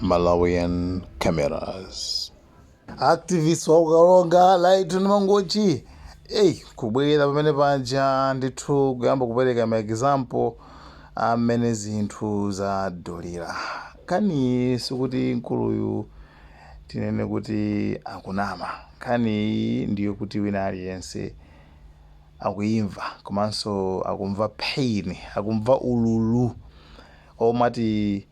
Malawian cameras. Activists wakalonga laitu ni mangochi kubwera pamene panja ndithu kuyamba kupereka ma example amene zinthu zadulira. Kani sikuti nkuluyu tinene kuti akunama, kani ndiyo kuti wina aliyense akuimva komanso akumva pain, akumva ululu omati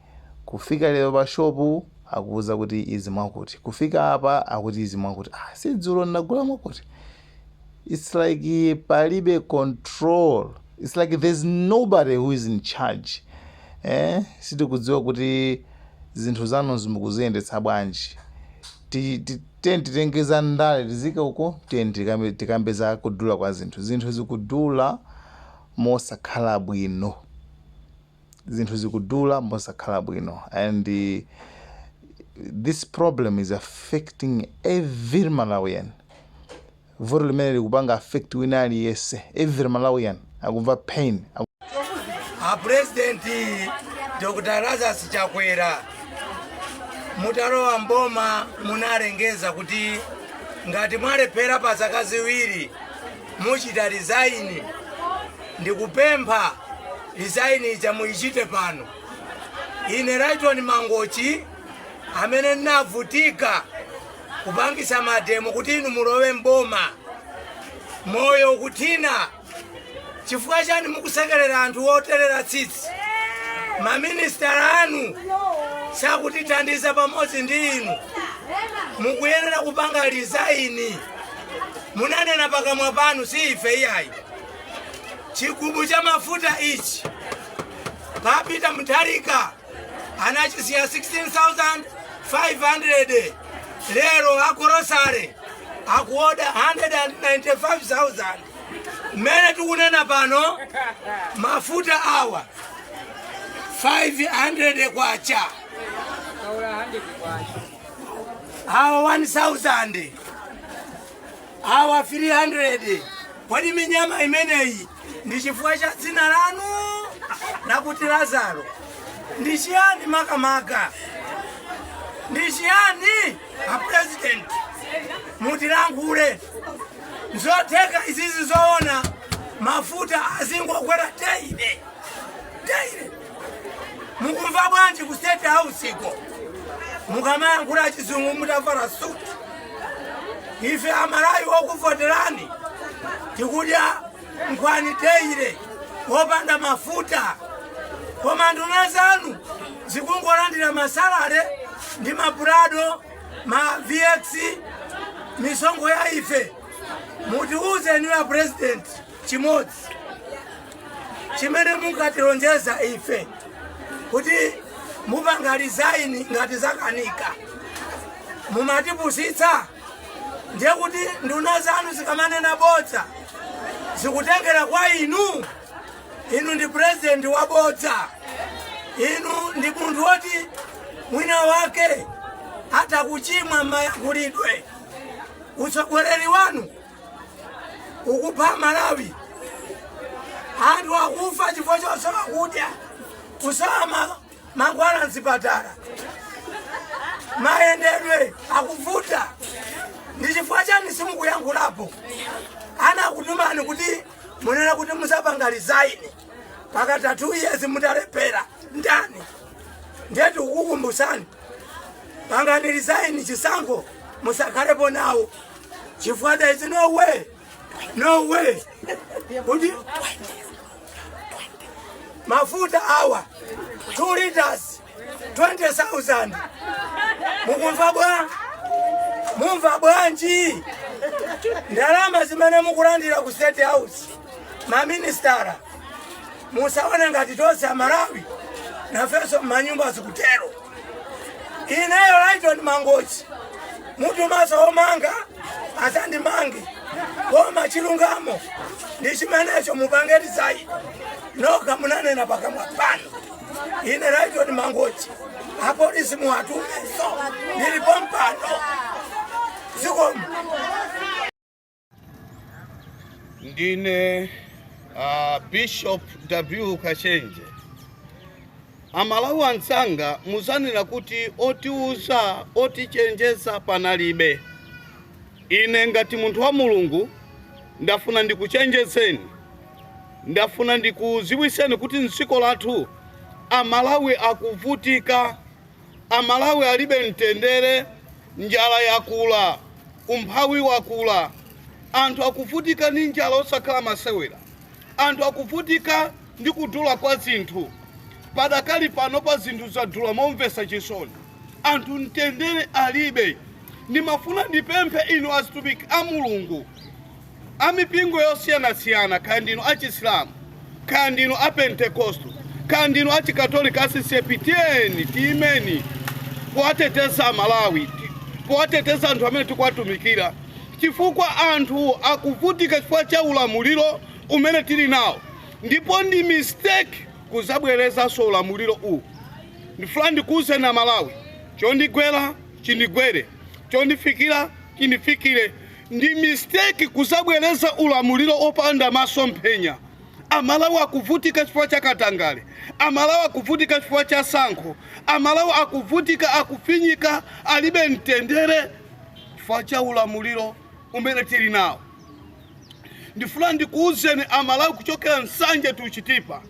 kufika lero pa shopu akuuza kuti izi mwakuti, kufika apa akuti izi mwakuti, si dzulo ndagula mwakuti. It's like palibe control. It's like there's nobody who is in charge. Sitikudziwa kuti zinthu zanu zimukuziyendetsa bwanji. Titengeza ndale tizika uko tikambeza kudula kwa zinthu. Zinthu zikudula mosakhala bwino. Zinthu zikudula mosakhala bwino. And this problem is affecting every Malawian. Vuto limene likupanga affect wina aliyese. Every Malawian akumva pain. President Dr. Lazarus Chakwera mutalowa mboma munalengeza kuti ngati mwalephera pa zaka ziwiri muchita resign, ndikupempha resign ija muichite pano. Ine Rayton Mangochi amene navutika kupangisa mademo kuti inu mulowe mboma moyo kutina chifukwa chani mukusekerera anthu oterera tsitsi. Maminister anu sakutithandiza pamodzi ndi inu, mukuyenera kupanga resign. Munanena pakamwa panu si ife iyayi. Chigubu cha mafuta ichi papita Mutharika anachisiya 16,500, lero akurosare akuoda 195,000. Mene tukunena pano mafuta awa 500 kwacha, awa 1,000, awa 300. Kwani minyama imeneyi ndi chifukwa cha dzina lanu nakuti Lazaro? Ndi chiyani makamaka? Ndi chiyani a president? Mutilankhule. Nzotheka izizi zoona mafuta azingokwera daily. Mukumva bwanji ku State House iko? Mukamayankhula chizungu mutavala suit. Ife amalawi okuvoterani tikudya nkhwani daily wopanda mafuta. Koma nduna zanu zikungolandira masalare ndi mabrado, ma VX, misongo ya ife. Mutiuze niwa president chimodzi chimene munkatilonjeza ife kuti mupanga resign ngati zakanika. Mumatipusitsa ndiye kuti nduna zanu zikamanena bodza zikutengera kwa inu. Inu ndi president wa bodza. Inu ndi munthu woti mwina wake hata kuchimwa mayankhulidwe. Utsogoleri wanu ukupha Malawi. Anthu akufa chifukwa chosowa kudya, kusowa mankhwala mzipatala, mayendedwe akuvuta. Ndi chifukwa chani simukuyankhulapo? Ana akutumani kuti munena kuti musapanga resign pakati 2 years mutalephera. Ndani? Ndeti ukukumbusani pangani resign chisango musakhalepo nawo chifukwa there is no way kuti mafuta awa 2 liters 20,000. Mumva bwanji ndalama zimene mukulandira ku State House maministara? Musaone ngati tonse amalawi nafenso manyumba zikutero. Ineyo Rayton Mangochi mutu maso omanga asandimange koma chilungamo ndi chimenecho mupangeti zaidi noka munanena pakamwa pano. Ine Rayton Mangochi apolisi muwatumeso nilipo mpano zikomo. Ndine Bishop W. Kashenje Amalawi ansanga muzanena kuti otiuza otichenjeza panalibe. Ine ngati munthu wa Mulungu ndafuna ndikuchenjezeni, ndafuna ndikuziwiseni kuti mdziko lathu Amalawi akuvutika, Amalawi alibe mtendere, njala yakula, umphawi wakula, anthu akuvutika ndi njala osakhala masewera, anthu akuvutika ndi kudula kwa zinthu. Padakali pano pa zinthu zadula momvesa chisoni, anthu mtendere alibe. Ndimafuna ndipemphe inu azitumiki a Mulungu, amipingo yosiyanasiyana, kaya ndinu achisilamu, kaya ndinu a Pentekosto, kaya ndinu achikatolika, asisepitieni tiimeni kuwateteza Amalawi, kuwateteza anthu amene tikuwatumikira, chifukwa anthu akuvutika chifukwa cha ulamuliro umene tili nawo, ndipo ndi mistake kuzabwereza so ulamuliro uwu. Ndifuna ndikuuze na Malawi, chondigwera chindigwere, chondifikira chinifikire. Ndi mistake kuzabwereza ulamuliro opanda masomphenya. Amalawi akuvutika chifukwa cha Katangale, Amalawi akuvutika chifukwa cha Sankho, Amalawi akuvutika akufinyika, alibe mtendere chifukwa cha ulamuliro umene tili nawo. Ndifuna ndikuuzeni Amalawi kuchokera nsanje tuchitipa,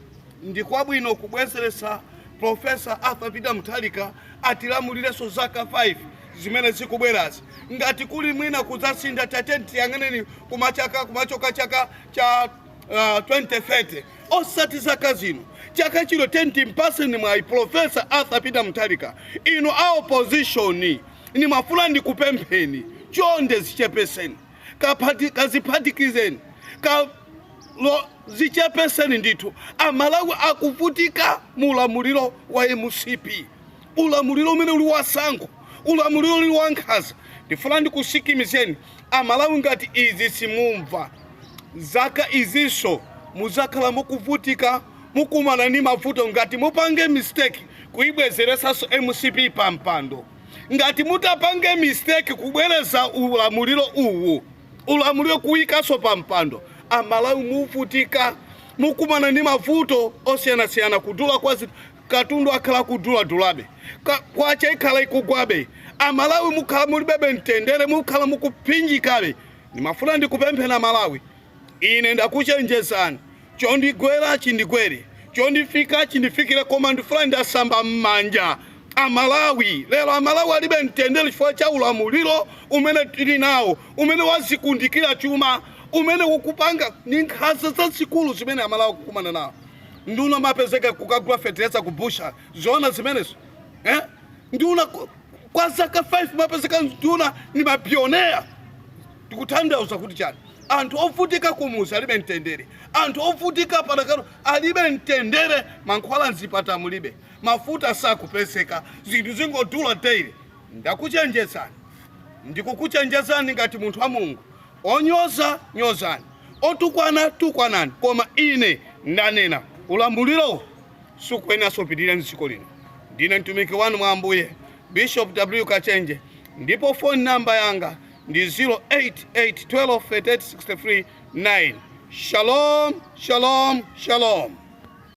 ndikwabwino kubwezeresa Profesa Arthur Peter Mutharika atilamulireso zaka 5 zimene zikubwerazi. Ngati kuli mwina kudzasinda tatenti yang'aneni kumachoka chaka cha 2030 osati zaka zino, chaka chilo 10 mpaseni mwa Profesa Arthur Peter Mutharika. Ino a opposition ni mafuna ndikupempheni chonde zichepeseni, kaziphatikizeni, zichepeseni ndithu. Amalawi akuvutika mu ulamuliro wa MCP, ulamuliro umene uli wa Sankho, ulamuliro uli wa Nkhaza. Ndifuna ndikusikimizeni Amalawi ngati izi simumva, zaka iziso muzakhala mukuvutika, mukumana ni mavuto. Ngati mupange mistake kuibwezeresaso MCP pampando, ngati mutapange mistake kubwereza ulamuliro uwu, ulamuliro kuikaso pampando, Amalawi muvutika, mukumana ni mavuto osiyanasiyana, kudula kwa zinthu, katundu akhala kudula dulabe, kwacha ikhala ikugwabe. Amalawi mukhala mulibebe mtendere, mukhala mukupinjikabe. Nimafuna ndikupemphera Malawi, ine ndakuchenjezani, chondigwera chindigwere, chondifika chindifikire, koma ndifuna ndasamba mmanja. Amalawi lero Amalawi alibe mtendere chifukwa cha ulamuliro umene tili nawo, umene wazikundikira chuma, umene ukupanga ni Nkhaza zazikulu zimene Amalawi kukumana nawo. Nduna mapezeka kukagula fertilizer kubusha, zona zimenezo nduna kwa zaka 5 mapezeka nduna ni mapionea. Tikutanthauza kuti chani? Anthu ovutika kumuzi alibe mtendere, anthu ovutika padakano alibe mtendere, mankhwala nzipata mulibe, mafuta sakupezeka, zinthu zingodula daily. Ndakuchenjezani, ndikukuchenjezani ngati munthu wa Mulungu. Onyoza nyozani, otukwana tukwanani, koma ine ndanena ulamuliro sukwena sopitirira mdziko lino. Ndine mtumiki wanu mwa Ambuye Bishop W Kachenje, ndipo phone number yanga ndi 088 12 88 63 9. Shalom, shalom, shalom.